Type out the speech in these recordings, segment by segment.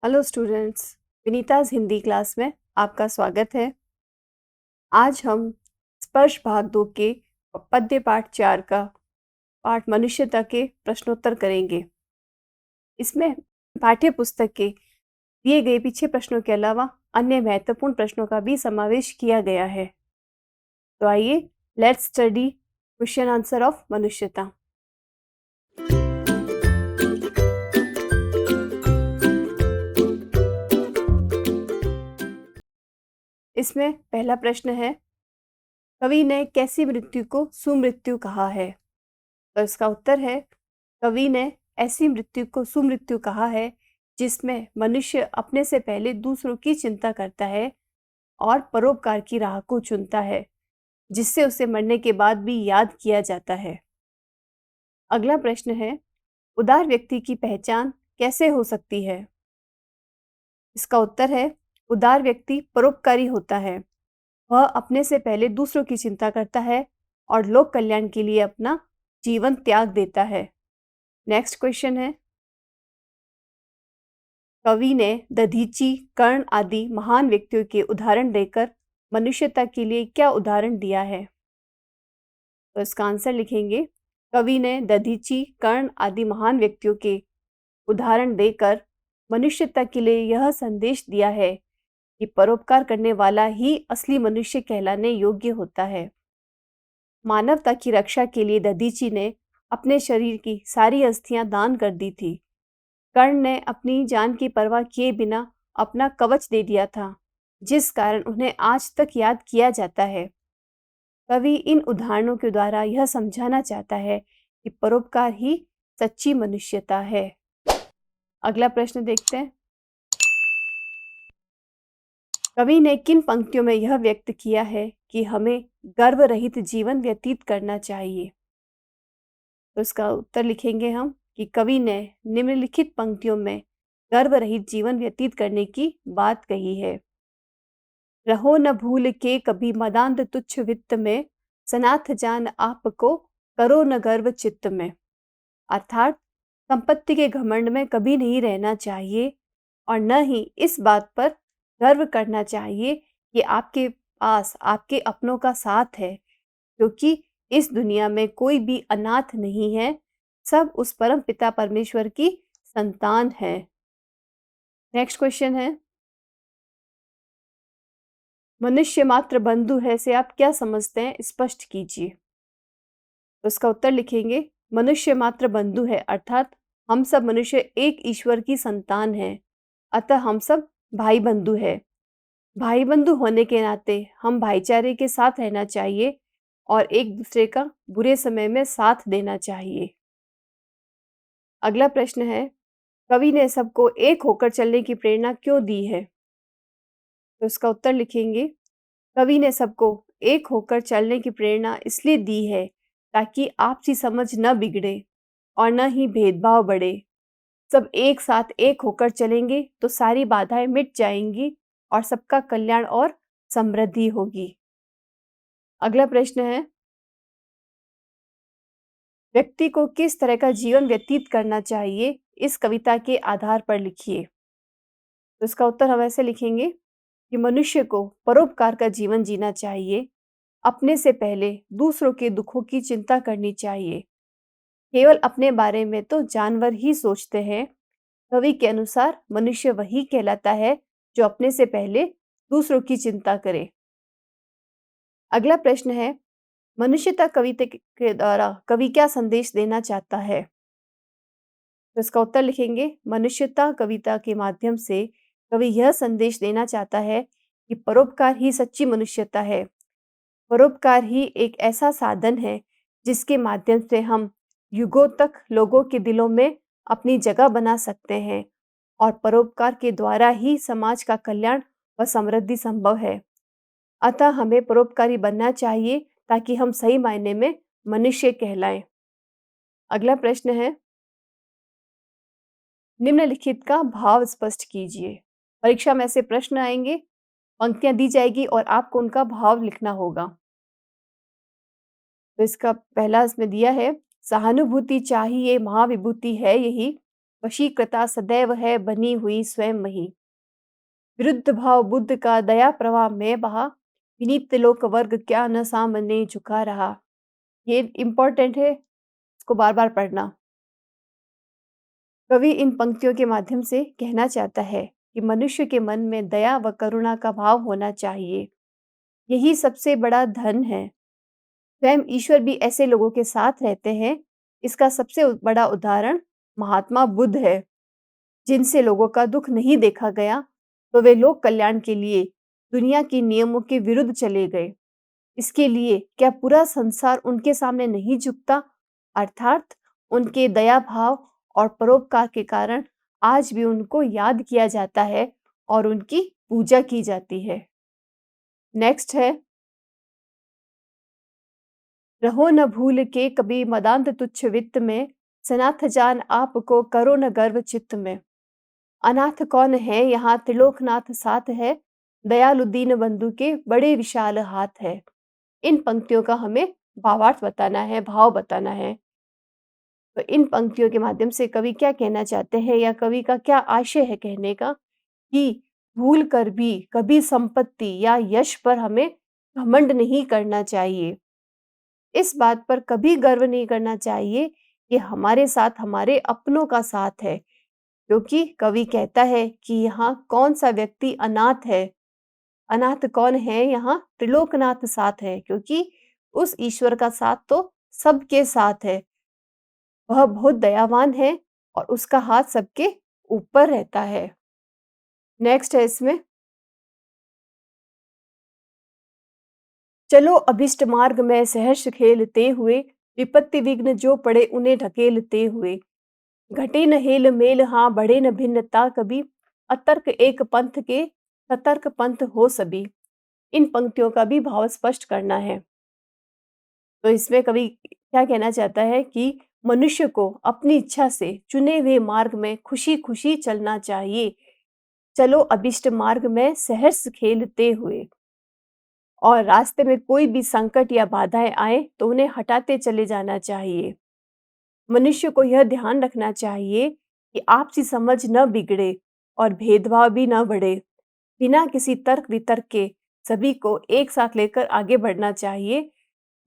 Hello students, Vinita's Hindi class में आपका स्वागत है। आज हम स्पर्श भाग 2 के पद्य पाठ 4 का पाठ मनुष्यता के प्रश्नोत्तर करेंगे। इसमें पाठ्य पुस्तक के दिए गए पीछे प्रश्नों के अलावा अन्य महत्वपूर्ण प्रश्नों का भी समावेश किया गया है। तो आइए let's study question answer of मनुष्यता। इसमें पहला प्रश्न है, कवि ने कैसी मृत्यु को सुमृत्यु कहा है? तो इसका उत्तर है, कवि ने ऐसी मृत्यु को सुमृत्यु कहा है जिसमें मनुष्य अपने से पहले दूसरों की चिंता करता है और परोपकार की राह को चुनता है, जिससे उसे मरने के बाद भी याद किया जाता है। अगला प्रश्न है, उदार व्यक्ति की पहचान कैसे हो सकती है? इसका उत्तर है, उदार व्यक्ति परोपकारी होता है। वह अपने से पहले दूसरों की चिंता करता है और लोक कल्याण के लिए अपना जीवन त्याग देता है। नेक्स्ट क्वेश्चन है, कवि ने दधीची, कर्ण आदि महान व्यक्तियों के उदाहरण देकर मनुष्यता के लिए क्या उदाहरण दिया है? तो इसका आंसर लिखेंगे, कवि ने दधीची, कर्ण आदि महान व्यक्तियों के उदाहरण देकर मनुष्यता के लिए यह संदेश दिया है कि परोपकार करने वाला ही असली मनुष्य कहलाने योग्य होता है। मानवता की रक्षा के लिए दधीची ने अपने शरीर की सारी अस्थियां दान कर दी थी। कर्ण ने अपनी जान की परवाह किए बिना अपना कवच दे दिया था, जिस कारण उन्हें आज तक याद किया जाता है। कवि इन उदाहरणों के द्वारा यह समझाना चाहता है कि परोपकार ही सच्ची मनुष्यता है। अगला प्रश्न देखते हैं, कवि ने किन पंक्तियों में यह व्यक्त किया है कि हमें गर्व रहित जीवन व्यतीत करना चाहिए? तो इसका उत्तर लिखेंगे हम कि कवि ने निम्नलिखित पंक्तियों में गर्व रहित जीवन व्यतीत करने की बात कही है। रहो न भूल के कभी मदांध तुच्छ वित्त में, सनाथ जान आपको करो न गर्व चित्त में। अर्थात संपत्ति के घमंड में कभी नहीं रहना चाहिए और न ही इस बात पर गर्व करना चाहिए कि आपके पास आपके अपनों का साथ है, क्योंकि इस दुनिया में कोई भी अनाथ नहीं है, सब उस परम पिता परमेश्वर की संतान है। नेक्स्ट क्वेश्चन है, मनुष्य मात्र बंधु है से आप क्या समझते हैं, स्पष्ट कीजिए। तो इसका उत्तर लिखेंगे, मनुष्य मात्र बंधु है अर्थात हम सब मनुष्य एक ईश्वर की संतान हैं, अतः हम सब भाई बंधु है। भाई बंधु होने के नाते हम भाईचारे के साथ रहना चाहिए और एक दूसरे का बुरे समय में साथ देना चाहिए। अगला प्रश्न है, कवि ने सबको एक होकर चलने की प्रेरणा क्यों दी है? तो इसका उत्तर लिखेंगे, कवि ने सबको एक होकर चलने की प्रेरणा इसलिए दी है ताकि आपसी समझ न बिगड़े और न ही भेदभाव बढ़े। सब एक साथ एक होकर चलेंगे तो सारी बाधाएं मिट जाएंगी और सबका कल्याण और समृद्धि होगी। अगला प्रश्न है, व्यक्ति को किस तरह का जीवन व्यतीत करना चाहिए, इस कविता के आधार पर लिखिए। तो इसका उत्तर हम ऐसे लिखेंगे कि मनुष्य को परोपकार का जीवन जीना चाहिए, अपने से पहले दूसरों के दुखों की चिंता करनी चाहिए। केवल अपने बारे में तो जानवर ही सोचते हैं। कवि के अनुसार मनुष्य वही कहलाता है जो अपने से पहले दूसरों की चिंता करे। अगला प्रश्न है, मनुष्यता कविता के द्वारा कवि क्या संदेश देना चाहता है? तो इसका उत्तर लिखेंगे, मनुष्यता कविता के माध्यम से कवि यह संदेश देना चाहता है कि परोपकार ही सच्ची मनुष्यता है। परोपकार ही एक ऐसा साधन है जिसके माध्यम से हम युगों तक लोगों के दिलों में अपनी जगह बना सकते हैं और परोपकार के द्वारा ही समाज का कल्याण व समृद्धि संभव है। अतः हमें परोपकारी बनना चाहिए ताकि हम सही मायने में मनुष्य कहलाएं। अगला प्रश्न है, निम्नलिखित का भाव स्पष्ट कीजिए। परीक्षा में ऐसे प्रश्न आएंगे, पंक्तियां दी जाएगी और आपको उनका भाव लिखना होगा। तो इसका पहला इसमें दिया है, सहानुभूति चाहिए महाविभूति है यही, वशीकृता सदैव है बनी हुई स्वयं मही। विरुद्ध भाव बुद्ध का दया प्रवाह में बहा, विनीत लोक वर्ग क्या न सामने झुका रहा। ये इम्पोर्टेंट है, इसको बार-बार पढ़ना। कवि इन पंक्तियों के माध्यम से कहना चाहता है कि मनुष्य के मन में दया व करुणा का भाव होना चाहिए। यही सबसे बड़ा धन है। स्वयं ईश्वर भी ऐसे लोगों के साथ रहते हैं। इसका सबसे बड़ा उदाहरण महात्मा बुद्ध है। जिनसे लोगों का दुख नहीं देखा गया, तो वे लोक कल्याण के लिए दुनिया के नियमों के विरुद्ध चले गए। इसके लिए क्या पूरा संसार उनके सामने नहीं झुकता? अर्थात उनके दया भाव और परोपकार के कारण आज भी उनको याद किया जाता है और उनकी पूजा की जाती है। नेक्स्ट है, रहो न भूल के कभी मदांत तुच्छ वित्त में, सनाथ जान आपको करो न गर्व चित्त में। अनाथ कौन है यहाँ त्रिलोकनाथ साथ है, दयालु दीन बंधु के बड़े विशाल हाथ है। इन पंक्तियों का हमें भावार्थ बताना है, भाव बताना है। तो इन पंक्तियों के माध्यम से कवि क्या कहना चाहते हैं या कवि का क्या आशय है कहने का, कि भूल कर भी कभी संपत्ति या यश पर हमें घमंड नहीं करना चाहिए। इस बात पर कभी गर्व नहीं करना चाहिए कि हमारे साथ हमारे अपनों का साथ है, क्योंकि कवि कहता है कि यहाँ कौन सा व्यक्ति अनाथ है। अनाथ कौन है? यहाँ त्रिलोकनाथ साथ है, क्योंकि उस ईश्वर का साथ तो सबके साथ है। वह बहुत दयावान है और उसका हाथ सबके ऊपर रहता है। नेक्स्ट है इसमें, चलो अभिष्ट मार्ग में सहर्ष खेलते हुए, विपत्ति विघ्न जो पड़े उन्हें ढकेलते हुए। घटे न हेल मेल हाँ बढ़े न भिन्नता कभी, अतर्क एक पंथ के सतर्क पंथ हो सभी। इन पंक्तियों का भी भाव स्पष्ट करना है। तो इसमें कवि क्या कहना चाहता है कि मनुष्य को अपनी इच्छा से चुने हुए मार्ग में खुशी-खुशी चलना चाहिए। चलो अभिष्ट मार्ग में सहर्ष खेलते हुए, और रास्ते में कोई भी संकट या बाधाएं आए तो उन्हें हटाते चले जाना चाहिए। मनुष्य को यह ध्यान रखना चाहिए कि आपसी समझ न बिगड़े और भेदभाव भी न बढ़े। बिना किसी तर्क वितर्क के सभी को एक साथ लेकर आगे बढ़ना चाहिए।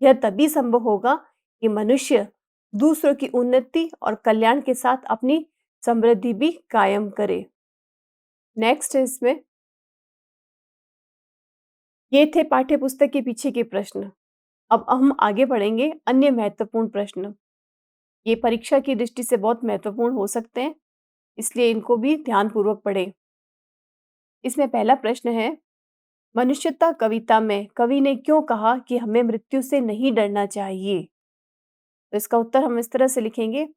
यह तभी संभव होगा कि मनुष्य दूसरों की उन्नति और कल्याण के साथ अपनी समृद्धि भी कायम करे। नेक्स्ट है इसमें, ये थे पाठ्य पुस्तक के पीछे के प्रश्न। अब हम आगे बढ़ेंगे अन्य महत्वपूर्ण प्रश्न। ये परीक्षा की दृष्टि से बहुत महत्वपूर्ण हो सकते हैं, इसलिए इनको भी ध्यानपूर्वक पढ़ें। इसमें पहला प्रश्न है, मनुष्यता कविता में कवि ने क्यों कहा कि हमें मृत्यु से नहीं डरना चाहिए? तो इसका उत्तर हम इस तरह से लिखेंगे,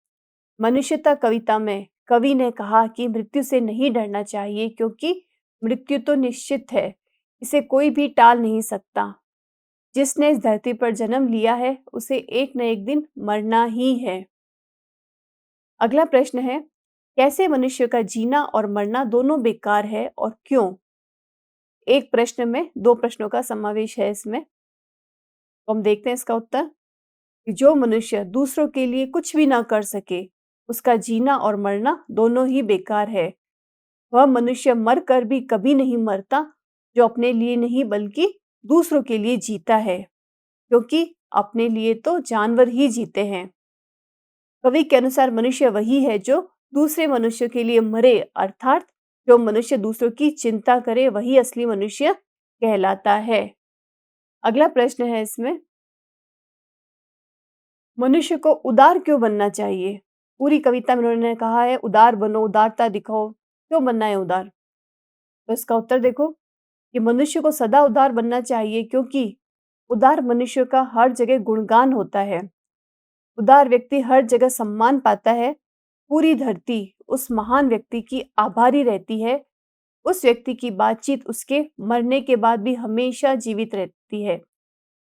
मनुष्यता कविता में कवि ने कहा कि मृत्यु से नहीं डरना चाहिए, क्योंकि मृत्यु तो निश्चित है, इसे कोई भी टाल नहीं सकता। जिसने इस धरती पर जन्म लिया है, उसे एक न एक दिन मरना ही है। अगला प्रश्न है, कैसे मनुष्य का जीना और मरना दोनों बेकार है और क्यों? एक प्रश्न में दो प्रश्नों का समावेश है इसमें। तो हम देखते हैं इसका उत्तर, कि जो मनुष्य दूसरों के लिए कुछ भी ना कर सके, उसका जीना और मरना दोनों ही बेकार है। वह मनुष्य मर कर भी कभी नहीं मरता, जो अपने लिए नहीं बल्कि दूसरों के लिए जीता है, क्योंकि अपने लिए तो जानवर ही जीते हैं। कवि के अनुसार मनुष्य वही है जो दूसरे मनुष्य के लिए मरे, अर्थात जो मनुष्य दूसरों की चिंता करे वही असली मनुष्य कहलाता है। अगला प्रश्न है इसमें, मनुष्य को उदार क्यों बनना चाहिए? पूरी कविता में उन्होंने कहा है उदार बनो, उदारता दिखाओ, क्यों बनना है उदार? तो इसका उत्तर देखो, कि मनुष्य को सदा उदार बनना चाहिए, क्योंकि उदार मनुष्य का हर जगह गुणगान होता है। उदार व्यक्ति हर जगह सम्मान पाता है। पूरी धरती उस महान व्यक्ति की आभारी रहती है। उस व्यक्ति की बातचीत उसके मरने के बाद भी हमेशा जीवित रहती है,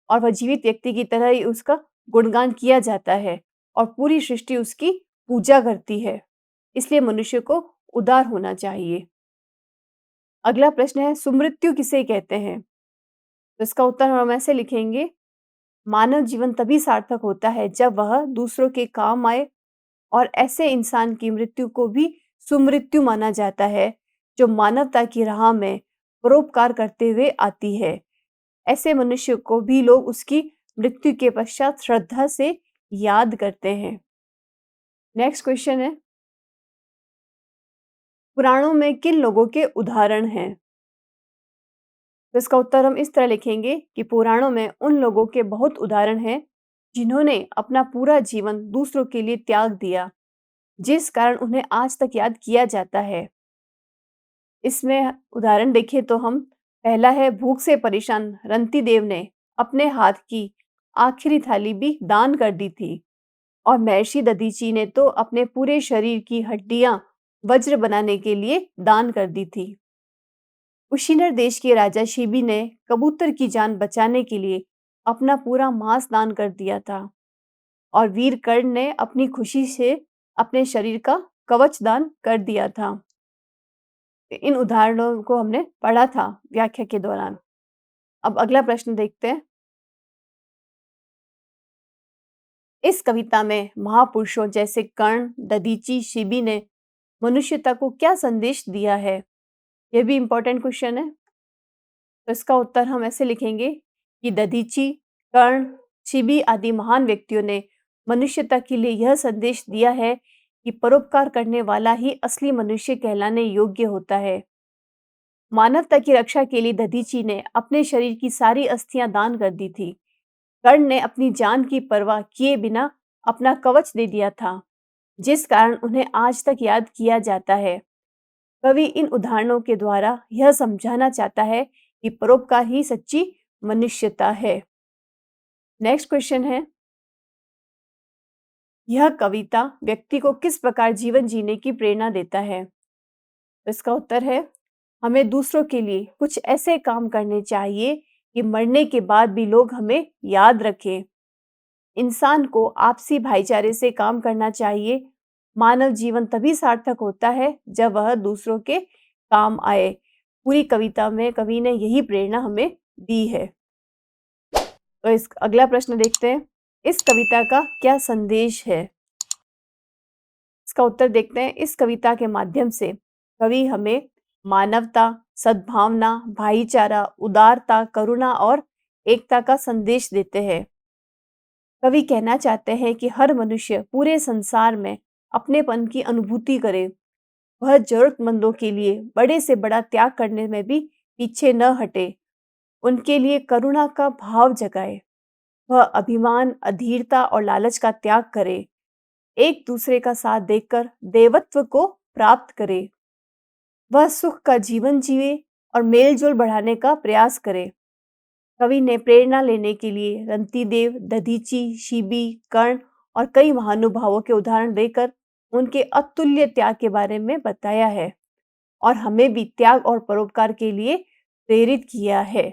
और वह जीवित व्यक्ति की तरह ही उसका गुणगान किया जाता है और पूरी सृष्टि उसकी पूजा करती है। इसलिए मनुष्य को उदार होना चाहिए। अगला प्रश्न है, सुमृत्यु किसे कहते हैं? तो इसका उत्तर हम ऐसे लिखेंगे, मानव जीवन तभी सार्थक होता है जब वह दूसरों के काम आए और ऐसे इंसान की मृत्यु को भी सुमृत्यु माना जाता है, जो मानवता की राह में परोपकार करते हुए आती है। ऐसे मनुष्य को भी लोग उसकी मृत्यु के पश्चात श्रद्धा से याद करते हैं। नेक्स्ट क्वेश्चन है, पुराणों में किन लोगों के उदाहरण हैं? तो इसका उत्तर हम इस तरह लिखेंगे कि पुराणों में उन लोगों के बहुत उदाहरण हैं, जिन्होंने अपना पूरा जीवन दूसरों के लिए त्याग दिया, जिस कारण उन्हें आज तक याद किया जाता है। इसमें उदाहरण देखें तो हम पहला है, भूख से परेशान रंती देव ने अपने हाथ की आखिरी थाली भी दान कर दी थी, और महर्षि दधीची ने तो अपने पूरे शरीर की हड्डियां वज्र बनाने के लिए दान कर दी थी। कुशीनर देश के राजा शिबी ने कबूतर की जान बचाने के लिए अपना पूरा मांस दान कर दिया था, और वीर कर्ण ने अपनी खुशी से अपने शरीर का कवच दान कर दिया था। इन उदाहरणों को हमने पढ़ा था व्याख्या के दौरान। अब अगला प्रश्न देखते हैं। इस कविता में महापुरुषों जैसे कर्ण, दधीची, शिबी ने मनुष्यता को क्या संदेश दिया है? यह भी इम्पोर्टेंट क्वेश्चन है। तो इसका उत्तर हम ऐसे लिखेंगे कि दधीची, कर्ण, शिबी आदि महान व्यक्तियों ने मनुष्यता के लिए यह संदेश दिया है कि परोपकार करने वाला ही असली मनुष्य कहलाने योग्य होता है। मानवता की रक्षा के लिए दधीची ने अपने शरीर की सारी अस्थियां दान कर दी थी। कर्ण ने अपनी जान की परवाह किए बिना अपना कवच दे दिया था, जिस कारण उन्हें आज तक याद किया जाता है। कवि इन उदाहरणों के द्वारा यह समझाना चाहता है कि परोपकार ही सच्ची मनुष्यता है। नेक्स्ट क्वेश्चन है, यह कविता व्यक्ति को किस प्रकार जीवन जीने की प्रेरणा देता है? तो इसका उत्तर है, हमें दूसरों के लिए कुछ ऐसे काम करने चाहिए कि मरने के बाद भी लोग हमें याद रखें। इंसान को आपसी भाईचारे से काम करना चाहिए। मानव जीवन तभी सार्थक होता है जब वह दूसरों के काम आए। पूरी कविता में कवि ने यही प्रेरणा हमें दी है। तो इस अगला प्रश्न देखते हैं, इस कविता का क्या संदेश है? इसका उत्तर देखते हैं। इस कविता के माध्यम से कवि हमें मानवता, सद्भावना, भाईचारा, उदारता, करुणा और एकता का संदेश देते हैं। कवि कहना चाहते हैं कि हर मनुष्य पूरे संसार में अपनेपन की अनुभूति करे। वह जरूरतमंदों के लिए बड़े से बड़ा त्याग करने में भी पीछे न हटे। उनके लिए करुणा का भाव जगाए। वह अभिमान, अधीरता और लालच का त्याग करे। एक दूसरे का साथ देकर देवत्व को प्राप्त करे। वह सुख का जीवन जिए और मेलजोल बढ़ाने का प्रयास करे। कवि ने प्रेरणा लेने के लिए रंतिदेव, दधीची, शिबी, कर्ण और कई महानुभावों के उदाहरण देकर उनके अतुल्य त्याग के बारे में बताया है, और हमें भी त्याग और परोपकार के लिए प्रेरित किया है।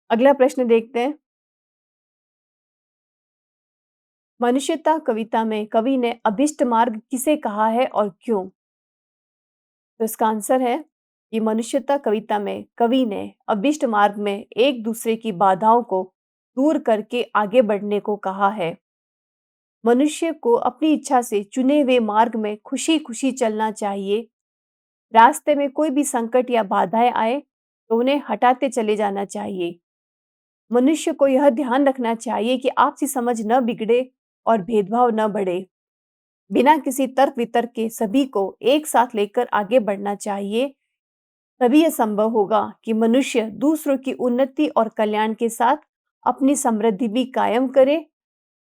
अगला प्रश्न देखते हैं, मनुष्यता कविता में कवि ने अभिष्ट मार्ग किसे कहा है और क्यों? तो इसका आंसर है कि मनुष्यता कविता में कवि ने अभिष्ट मार्ग में एक दूसरे की बाधाओं को दूर करके आगे बढ़ने को कहा है। मनुष्य को अपनी इच्छा से चुने हुए मार्ग में खुशी खुशी चलना चाहिए। रास्ते में कोई भी संकट या बाधाएं आए तो उन्हें हटाते चले जाना चाहिए। मनुष्य को यह ध्यान रखना चाहिए कि आपसी समझ न बिगड़े और भेदभाव न बढ़े। बिना किसी तर्क वितर्क के सभी को एक साथ लेकर आगे बढ़ना चाहिए। तभी यह संभव होगा कि मनुष्य दूसरों की उन्नति और कल्याण के साथ अपनी समृद्धि भी कायम करे,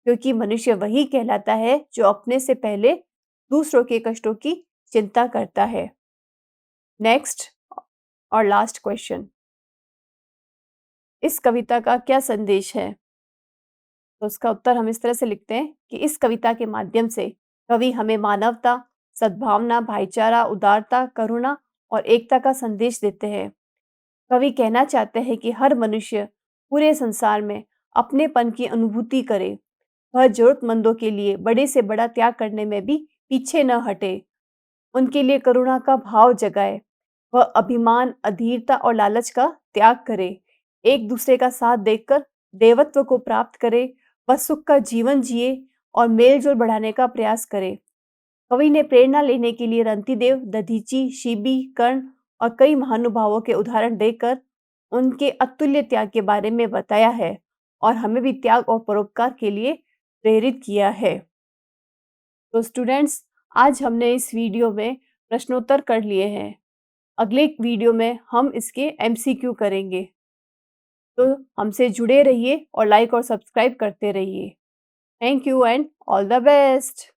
क्योंकि मनुष्य वही कहलाता है जो अपने से पहले दूसरों के कष्टों की चिंता करता है। नेक्स्ट और लास्ट क्वेश्चन, इस कविता का क्या संदेश है? तो उसका उत्तर हम इस तरह से लिखते हैं कि इस कविता के माध्यम से कवि हमें मानवता, सद्भावना, भाईचारा, उदारता, करुणा और एकता का संदेश देते हैं। कवि कहना चाहते हैं कि हर मनुष्य पूरे संसार में अपनेपन की अनुभूति करे। वह जरूरतमंदों के लिए बड़े से बड़ा त्याग करने में भी पीछे न हटे। उनके लिए करुणा का भाव जगाए। वह अभिमान, अधीरता और लालच का त्याग करे। एक दूसरे का साथ देखकर देवत्व को प्राप्त करे। वह सुख का जीवन जिए और मेल-जोल बढ़ाने का प्रयास करें। कवि ने प्रेरणा लेने के लिए रंतिदेव, दधीची, शिबी, कर्ण और कई महानुभावों के उदाहरण देकर उनके अतुल्य त्याग के बारे में बताया है और हमें भी त्याग और परोपकार के लिए प्रेरित किया है। तो स्टूडेंट्स, आज हमने इस वीडियो में प्रश्नोत्तर कर लिए हैं। अगले वीडियो में हम इसके एमसीक्यू करेंगे। तो हमसे जुड़े रहिए और लाइक और सब्सक्राइब करते रहिए। Thank you and all the best.